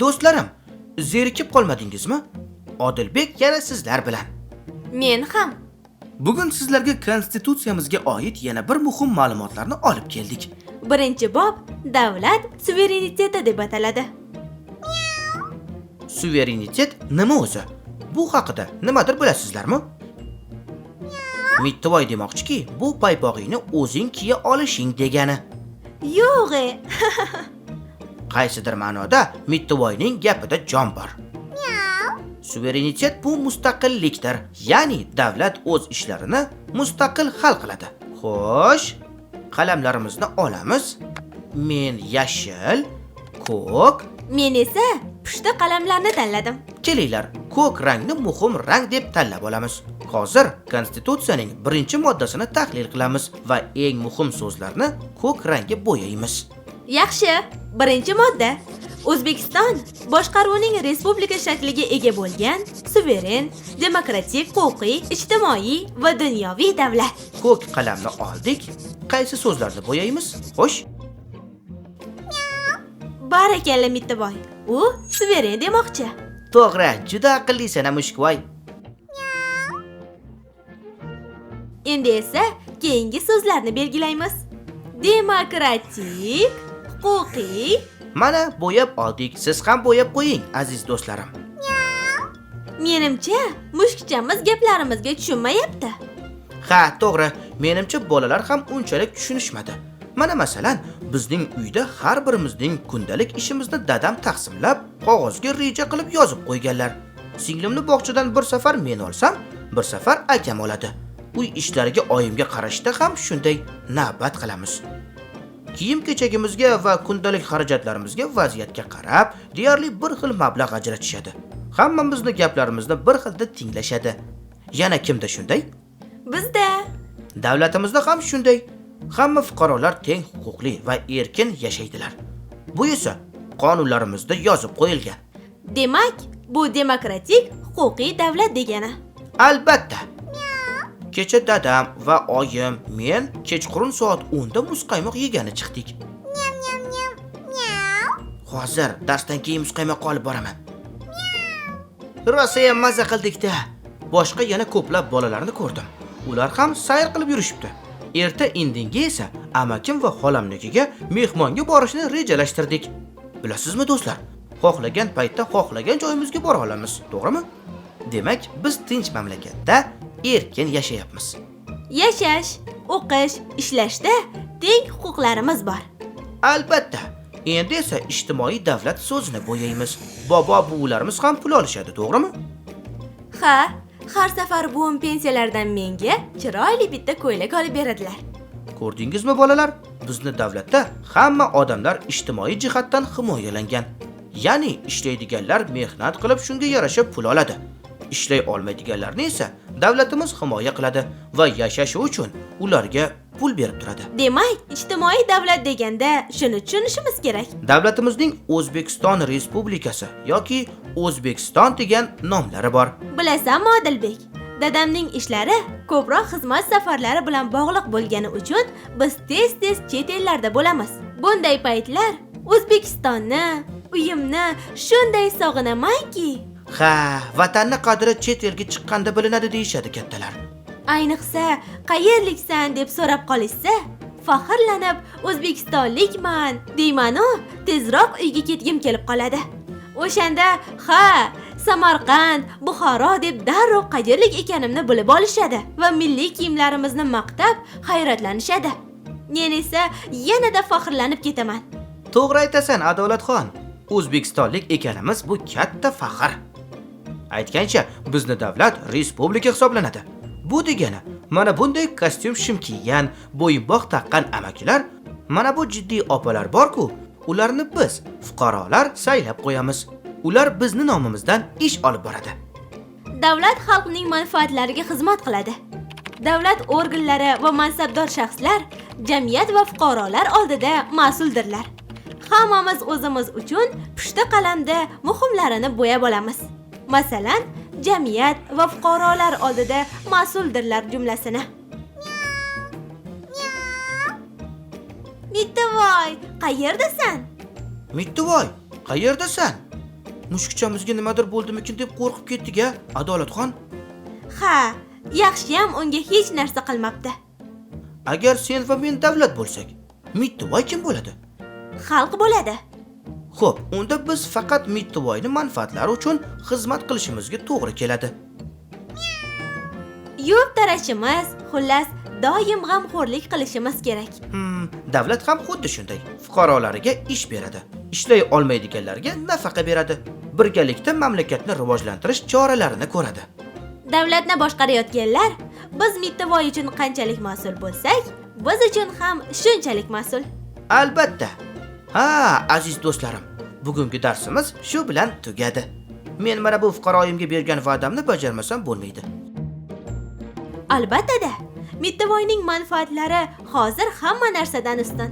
Do'stlarim, zerikib qolmadingizmi? Odilbek yana sizlar bilan. Men ham. Bugun sizlarga konstitutsiyamizga oid yana bir muhim ma'lumotlarni olib keldik. Birinchi bob davlat suvereniteti deb ataladi. Suverenitet nima o'zi? Bu haqida nimadir bilasizlarmi? Mittivoy demoqchiki, bu paypog'ingni o'zing kiya olishing degani. Yo'q. Qaysidir ma'noda Mittivoyning gapida jon bor. Suverenitet bu mustaqillikdir, ya'ni davlat o'z ishlarini mustaqil hal qiladi. Xo'sh, qalamlarimizni olamiz. Men yashil, ko'k, Men esa pushti qalamlarni tanladim. kelinglar, ko'k rangni muhim rang deb tanlab olamiz. Hozir konstitutsiyaning birinchi moddasini tahlil qilamiz va eng muhim so'zlarni ko'k rangga bo'yaymiz. Yaxshi. Birinchi modda. O'zbekiston boshqaruvning respublika shakliga ega bo'lgan suveren, demokratik, huquqiy, ijtimoiy va dunyoviy davlat. Ko'k qalamni oldik. Qaysi so'zlarni bo'yaymiz? Xo'sh, Barakalla Mittivoy. U suveren demoqchi. to'g'ri, juda aqllisan Mushkvoy. Endi esa keyingi so'zlarni belgilaymiz. Demokratik, huquqiy. Mana bo'yab oldik. Siz ham bo'yab qo'ying, aziz do'stlarim. Menimcha, mushukchamiz gaplarimizga tushunmayapti. Ha, to'g'ri. Menimcha bolalar ham unchalik tushunishmadi. Mana masalan, bizning uyda har birimizning kundalik ishimizni dadam taqsimlab, qog'ozga reja qilib yozib qo'yganlar. Singlimni bog'chadan bir safar men olsam, bir safar akam oladi. Uy ishlariga oyimga qarashda ham shunday navbat qilamiz. Kiyim-kechagimizga va kundalik xarajatlarimizga vaziyatga qarab, deyarli bir xil mablag' ajratishadi. Hammamizni gaplarimizni bir xilda tinglashadi. Yana kimda shunday? Bizda Davlatimizda ham shunday. Hamma fuqarolar teng huquqli va erkin yashaydilar. Bu esa qonunlarimizda yozib qo'yilgan. demak, bu demokratik, huquqiy davlat degani. Albatta. Kecha dadam va oyim men kechqurun soat 10 da muzqaymoq yegani chiqdik. Hozir darsdan keyin muzqaymoq olib boraman. Rosa ham maza qildik-da. Boshqa yana ko'plab bolalarni ko'rdim. Ular ham sayr qilib yurishibdi. Erta indinga esa amakim va xolamnikiga mehmonga borishni rejalashtirdik. Bilasizmi do'stlar, xohlagan paytda xohlagan joyimizga bora olamiz, to'g'rimi? Demak, biz tinch mamlakatda erkin yashayapmiz. Yashash, o'qish, ishlashda teng huquqlarimiz bor. Albatta. Endi esa ijtimoiy davlat so'zini bo'yaymiz. Bobo buvilarimiz ham pul olishadi, to'g'rimi? Ha, har safar buvim pensiyalardan menga chiroyli bitta ko'ylak olib beradilar. Ko'rdingizmi bolalar? Bizni davlatda hamma odamlar ijtimoiy jihatdan himoyalangan. Ya'ni ishlaydiganlar mehnat qilib shunga yarasha pul oladi. Ishlay olmaydiganlarni esa davlatimiz himoya qiladi va yashashi uchun ularga pul berib turadi. Demak, ijtimoiy davlat deganda shuni tushunishimiz kerak. Davlatimizning O'zbekiston Respublikasi yoki O'zbekiston degan nomlari bor. Bilasanmi Odilbek? Dadamning ishlari ko'proq xizmat safarlari bilan bog'liq bo'lgani uchun biz tez-tez chet ellarda bo'lamiz. Bunday paytlar O'zbekistonni, uyimni shunday sog'inamanki. Ha, vatanni qadri chet elga chiqqanda bilinadi deyshadi kattalar. Ayniqsa, qayerliksan deb so'rab qolishsa, faxrlanib O'zbekistonlikman deyman-u, tezroq uyga ketgim kelib qoladi. O'shanda, ha, Samarqand, Buxoro deb darrov qayerlik ekanimni bilib olishadi va milliy kiyimlarimizni maqtab, hayratlanishadi. Men esa yanada faxrlanib ketaman. To'g'ri aytasan, Adolatxon. O'zbekistonlik ekanimiz bu katta faxr. Aytgancha, bizni davlat respublika hisoblanadi. Bu degani, mana bunday kostyum shim kiygan, bo'yinbog' taqqan amakilar, mana bu jiddiy opalar bor-ku, ularni biz fuqarolar saylab qo'yamiz. Ular bizni nomimizdan ish olib boradi. Davlat xalqning manfaatlariga xizmat qiladi. Davlat organlari va mansabdor shaxslar jamiyat va fuqarolar oldida mas'uldirlar. Hammamiz o'zimiz uchun pushti qalamda muhimlarini bo'yab olamiz. Masalan, jamiyat va fuqarolar oldida mas'uldirlar jumlasini. Mittivoy, qayerdasan? Mittivoy, qayerdasan? mushukchamizga nimadir bo'ldimikin deb qo'rqib ketdik-a, Adolatxon. Ha, yaxshiyam unga hech narsa qilmabdi. Agar sen va men davlat bo'lsak, Mittivoy kim bo'ladi? Xalq bo'ladi. Xo'p, unda biz faqat Mittivoyning manfaatlari uchun xizmat qilishimizga to'g'ri keladi. Yuvib tarashimiz, xullas, doim g'amxo'rlik qilishimiz kerak. Davlat ham xuddi shunday. Fuqarolariga ish beradi. Ishlay olmaydiganlarga nafaqa beradi. Birgalikda mamlakatni rivojlantirish choralarini ko'radi. Davlatni boshqarayotganlar biz Mittivoy uchun qanchalik mas'ul bo'lsak, biz uchun ham shunchalik mas'ul. Albatta. Ha, aziz do'stlarim, bugungi darsimiz shu bilan tugadi. Men mana bu fuqaroyimga bergan va'damni bajarmasam bo'lmaydi. Albatta-da. Mittivoyning manfaatlari hozir hamma narsadan ustun.